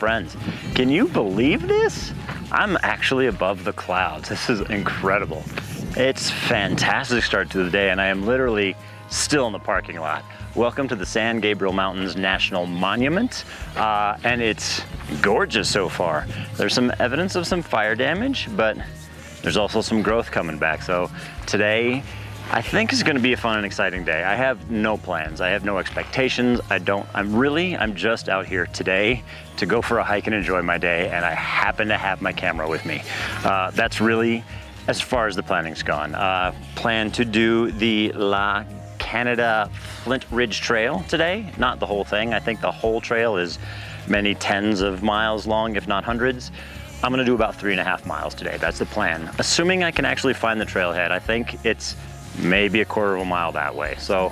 friends. Can you believe this? I'm actually above the clouds. This is incredible. It's fantastic start to the day, and I am literally still in the parking lot. Welcome to the San Gabriel Mountains National Monument, and it's gorgeous so far. There's some evidence of some fire damage, but there's also some growth coming back. So today, I think is gonna be a fun and exciting day. I have no plans, I have no expectations. I'm just out here today to go for a hike and enjoy my day, and I happen to have my camera with me. That's really as far as the planning's gone. Plan to do the La Canada Flint Ridge Trail today, not the whole thing. I think the whole trail is many tens of miles long, if not hundreds. I'm gonna do about 3.5 miles today. That's the plan. Assuming I can actually find the trailhead. I think it's maybe a quarter of a mile that way. So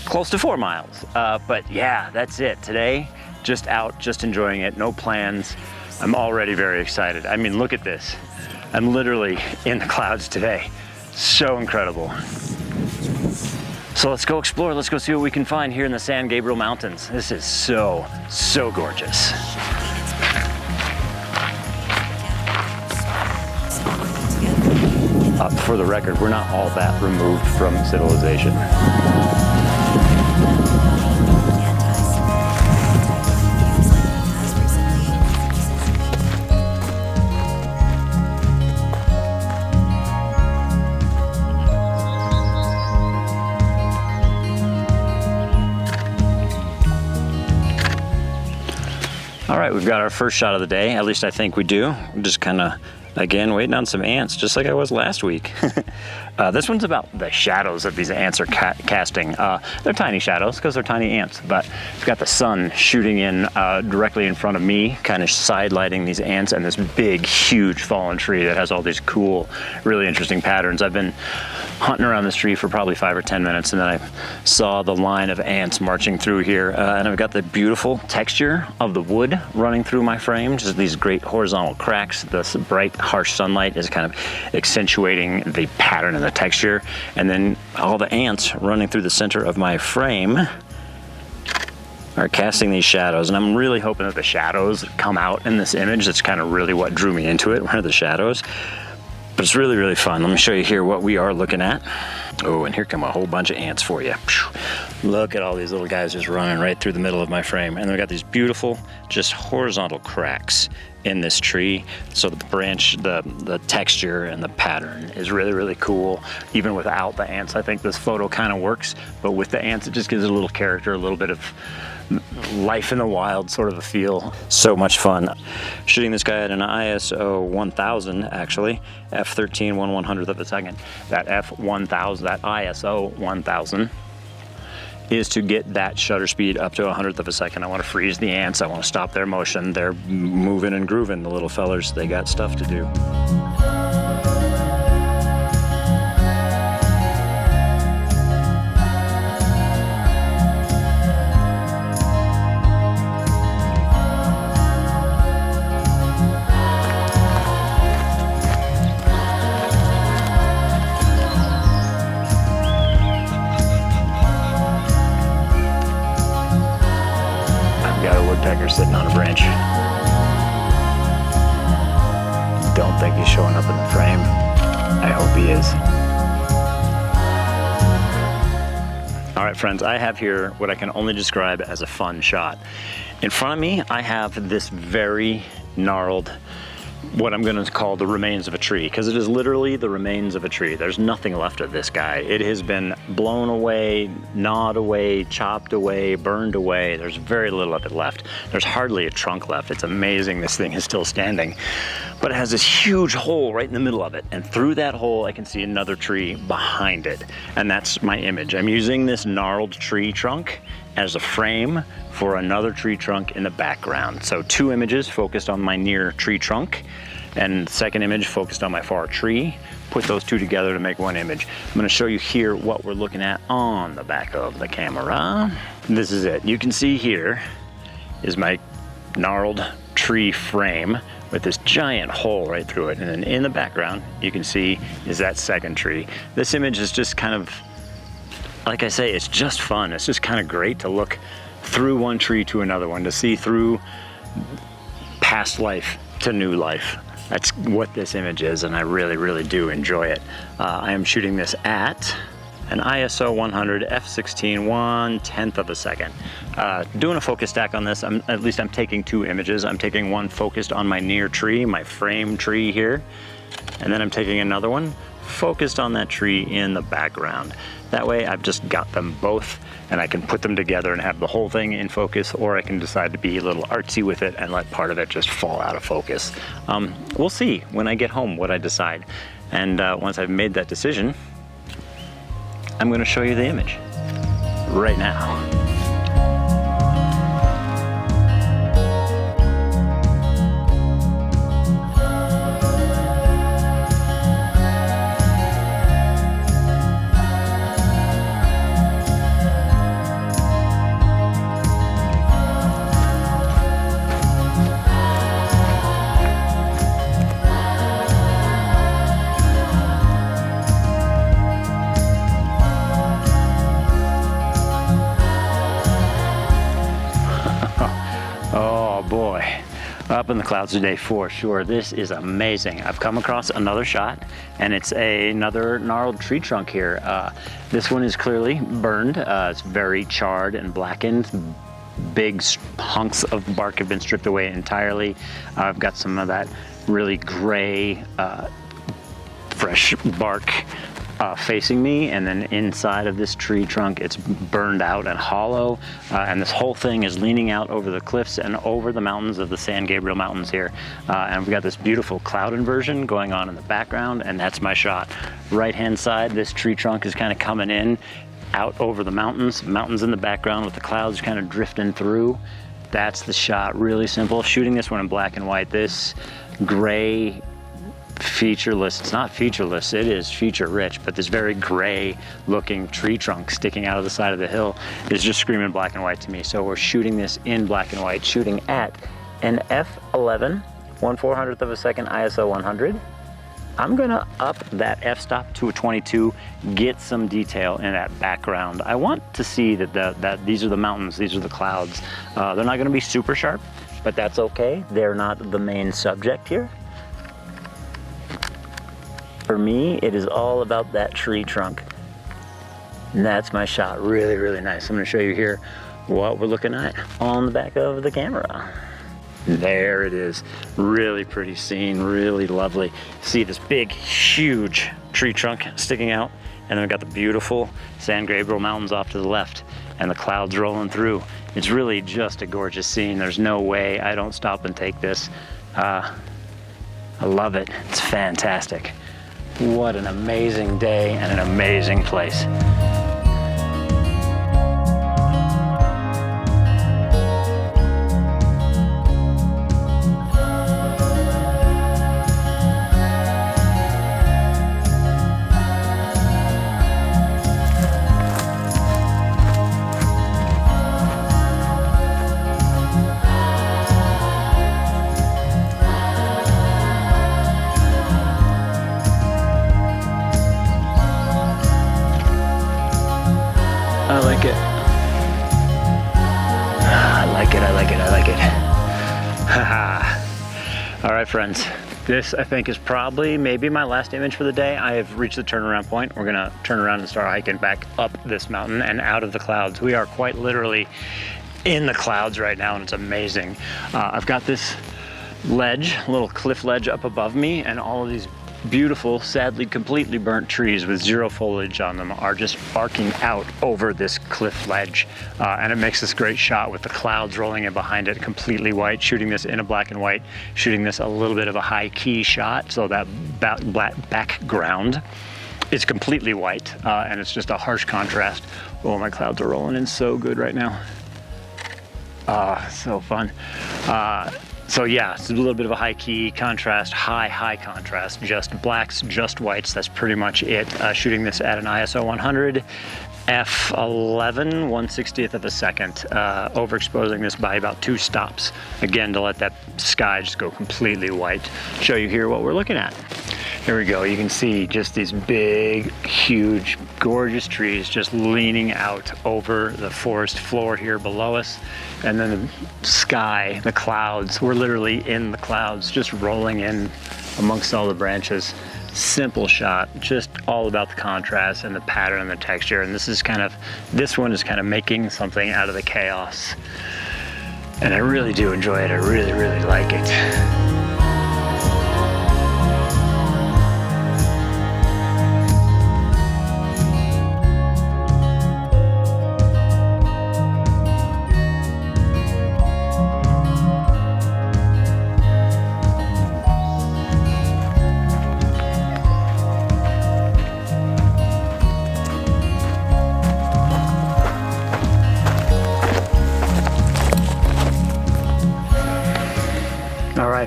close to 4 miles. But yeah, that's it. Today, just out, just enjoying it. No plans. I'm already very excited. I mean, look at this. I'm literally in the clouds today. So incredible. So let's go explore. Let's go see what we can find here in the San Gabriel Mountains. This is so gorgeous. For the record, we're not all that removed from civilization. All right, we've got our first shot of the day. At least I think we do. We're just kind of, again, waiting on some ants, just like I was last week. This one's about the shadows that these ants are casting. They're tiny shadows because they're tiny ants, but we've got the sun shooting in directly in front of me, kind of side lighting these ants, and this big, huge fallen tree that has all these cool, really interesting patterns. I've been hunting around this tree for probably 5 or 10 minutes, and then I saw the line of ants marching through here, and I've got the beautiful texture of the wood running through my frame, just these great horizontal cracks. This bright, harsh sunlight is kind of accentuating the pattern and the texture, and then all the ants running through the center of my frame are casting these shadows, and I'm really hoping that the shadows come out in this image. That's kind of really what drew me into it, were the shadows. But it's really fun. Let me show you here what we are looking at. Oh, and here come a whole bunch of ants for you. Look at all these little guys just running right through the middle of my frame. And we've got these beautiful, just horizontal cracks in this tree. So the branch, the texture and the pattern is really cool. Even without the ants, I think this photo kind of works. But with the ants, it just gives it a little character, a little bit of life in the wild sort of a feel. So much fun. Shooting this guy at an ISO 1000, actually, f13 1/100th of a second. That f1000, that ISO 1000 is to get that shutter speed up to 100th of a second. I want to freeze the ants. I want to stop their motion. They're moving and grooving, the little fellers. They got stuff to do. Sitting on a branch. Don't think he's showing up in the frame. I hope he is. All right, friends, I have here what I can only describe as a fun shot. In front of me, I have this very gnarled, what I'm gonna call the remains of a tree, because it is literally the remains of a tree. There's nothing left of this guy. It has been blown away, gnawed away, chopped away, burned away. There's very little of it left. There's hardly a trunk left. It's amazing this thing is still standing. But it has this huge hole right in the middle of it. And through that hole, I can see another tree behind it. And that's my image. I'm using this gnarled tree trunk as a frame for another tree trunk in the background. So 2 images focused on my near tree trunk, and the second image focused on my far tree. Put those 2 together to make 1 image. I'm gonna show you here what we're looking at on the back of the camera. This is it. You can see here is my gnarled tree frame with this giant hole right through it. And then in the background, you can see is that second tree. This image is just kind of, like I say, it's just fun. It's just kind of great to look through one tree to another one, to see through past life to new life. That's what this image is, and I really, really do enjoy it. I am shooting this at an ISO 100 f/16 1/10 of a second. Doing a focus stack on this, I'm taking 2 images. I'm taking one focused on my near tree, my frame tree here, and then I'm taking another one focused on that tree in the background. That way I've just got them both, and I can put them together and have the whole thing in focus, or I can decide to be a little artsy with it and let part of it just fall out of focus. We'll see when I get home what I decide. And once I've made that decision, I'm going to show you the image right now. Boy, up in the clouds today for sure. This is amazing. I've come across another shot, and it's another gnarled tree trunk here. This one is clearly burned. It's very charred and blackened. Big hunks of bark have been stripped away entirely. I've got some of that really gray, fresh bark facing me, and then inside of this tree trunk it's burned out and hollow, and this whole thing is leaning out over the cliffs and over the mountains of the San Gabriel Mountains here, and we've got this beautiful cloud inversion going on in the background, and that's my shot. Right hand side, this tree trunk is kind of coming in out over the mountains in the background with the clouds kind of drifting through. That's the shot. Really simple. Shooting this one in black and white. This gray featureless, it's not featureless, it is feature rich, but this very gray looking tree trunk sticking out of the side of the hill is just screaming black and white to me. So we're shooting this in black and white, shooting at an f/11 1/400th of a second ISO 100. I'm gonna up that f-stop to a 22, get some detail in that background. I want to see that these are the mountains, these are the clouds. They're not gonna be super sharp, but that's okay. They're not the main subject here. For me, it is all about that tree trunk. And that's my shot. Really, really nice. I'm gonna show you here what we're looking at on the back of the camera. There it is. Really pretty scene, really lovely. See this big, huge tree trunk sticking out, and then we've got the beautiful San Gabriel Mountains off to the left, and the clouds rolling through. It's really just a gorgeous scene. There's no way I don't stop and take this. I love it. It's fantastic. What an amazing day and an amazing place. I like it. I like it, I like it, I like it. Haha. All right, friends. This, I think, is probably maybe my last image for the day. I have reached the turnaround point. We're gonna turn around and start hiking back up this mountain and out of the clouds. We are quite literally in the clouds right now, and it's amazing. I've got this ledge, a little cliff ledge up above me, and all of these beautiful, sadly completely burnt trees with zero foliage on them are just arcing out over this cliff ledge, and it makes this great shot with the clouds rolling in behind it, completely white. Shooting this in a black and white, shooting this a little bit of a high key shot, so that background is completely white, and it's just a harsh contrast. Oh, my clouds are rolling in so good right now. So fun. So yeah, it's a little bit of a high key contrast, high contrast, just blacks, just whites. That's pretty much it. Shooting this at an ISO 100, F11 1/60th of a second, overexposing this by about 2 stops. Again, to let that sky just go completely white. Show you here what we're looking at. Here we go. You can see just these big, huge, gorgeous trees just leaning out over the forest floor here below us. And then the sky, the clouds, we're literally in the clouds, just rolling in amongst all the branches. Simple shot, just all about the contrast and the pattern and the texture. And this one is kind of making something out of the chaos. And I really do enjoy it. I really, really like it.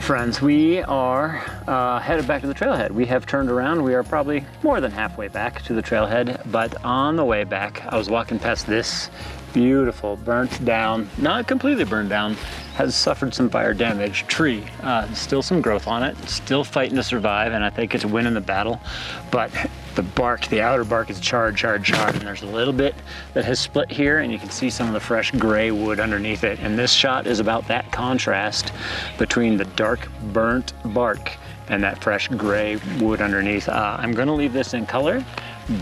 Friends, we are headed back to the trailhead. We have turned around. We are probably more than halfway back to the trailhead, but on the way back, I was walking past this beautiful, burnt down, not completely burned down, has suffered some fire damage tree. Still some growth on it, still fighting to survive, and I think it's winning the battle, but the bark, the outer bark is charred, and there's a little bit that has split here, and you can see some of the fresh gray wood underneath it. And this shot is about that contrast between the dark, burnt bark and that fresh gray wood underneath. I'm gonna leave this in color,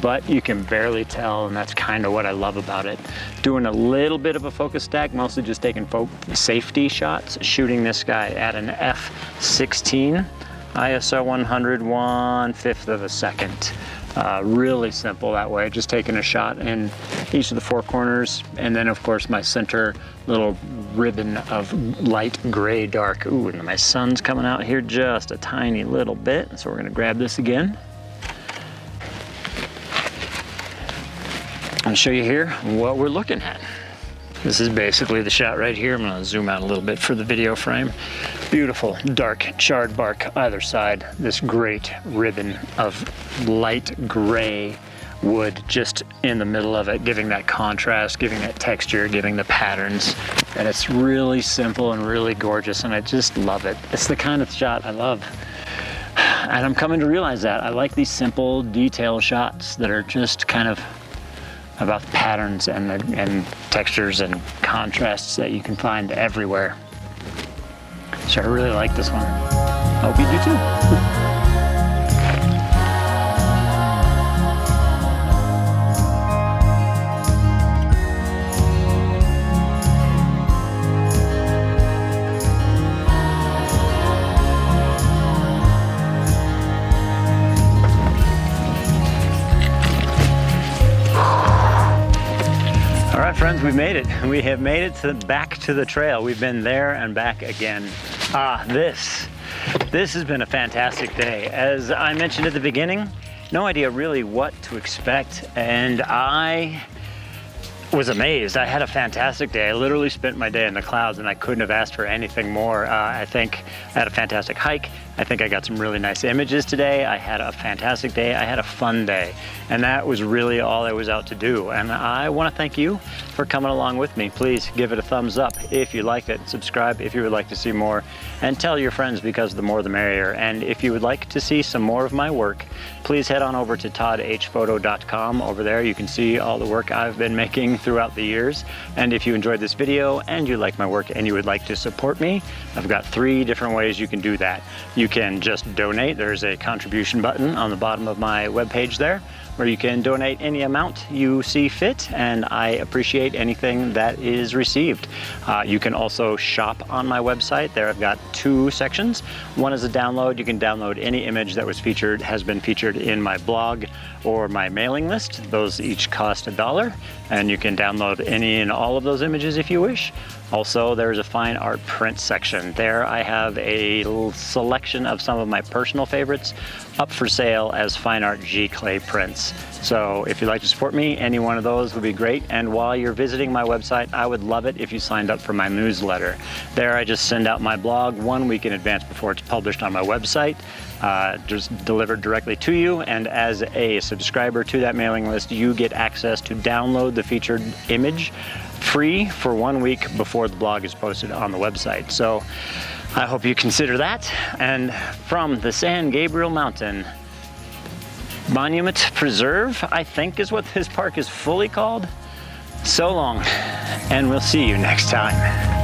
but you can barely tell, and that's kind of what I love about it. Doing a little bit of a focus stack, mostly just taking safety shots, shooting this guy at an f/16, ISO 100, 1/5 of a second. Really simple that way, just taking a shot in each of the 4 corners, and then of course my center little ribbon of light gray dark. Ooh, and my sun's coming out here just a tiny little bit, so we're gonna grab this again. I'll show you here what we're looking at. This is basically the shot right here. I'm gonna zoom out a little bit for the video frame. Beautiful, dark, charred bark either side. This great ribbon of light gray wood just in the middle of it, giving that contrast, giving that texture, giving the patterns. And it's really simple and really gorgeous, and I just love it. It's the kind of shot I love. And I'm coming to realize that. I like these simple, detailed shots that are just kind of about patterns and textures and contrasts that you can find everywhere. So I really like this one. Hope you do too. Friends, we've made it. We have made it back to the trail. We've been there and back again. This has been a fantastic day. As I mentioned at the beginning, no idea really what to expect, and I was amazed. I had a fantastic day. I literally spent my day in the clouds, and I couldn't have asked for anything more. I think I had a fantastic hike. I think I got some really nice images today. I had a fantastic day. I had a fun day, and that was really all I was out to do. And I want to thank you for coming along with me. Please give it a thumbs up if you liked it. Subscribe if you would like to see more, and tell your friends, because the more the merrier. And if you would like to see some more of my work, please head on over to toddhphoto.com. Over there you can see all the work I've been making throughout the years. And if you enjoyed this video and you like my work and you would like to support me, I've got 3 different ways you can do that. You can just donate. There's a contribution button on the bottom of my webpage there, where you can donate any amount you see fit, and I appreciate anything that is received. You can also shop on my website. There I've got 2 sections. One is a download. You can download any image that was featured, has been featured in my blog or my mailing list. Those each cost $1, and you can download any and all of those images if you wish. Also, there's a fine art print section. There I have a little selection of some of my personal favorites up for sale as fine art G-clay prints. So if you'd like to support me, any one of those would be great. And while you're visiting my website, I would love it if you signed up for my newsletter. There I just send out my blog 1 week in advance before it's published on my website, just delivered directly to you. And as a subscriber to that mailing list, you get access to download the featured image free for 1 week before the blog is posted on the website. So I hope you consider that. And from the San Gabriel Mountain Monument Preserve, I think is what this park is fully called. So long, and we'll see you next time.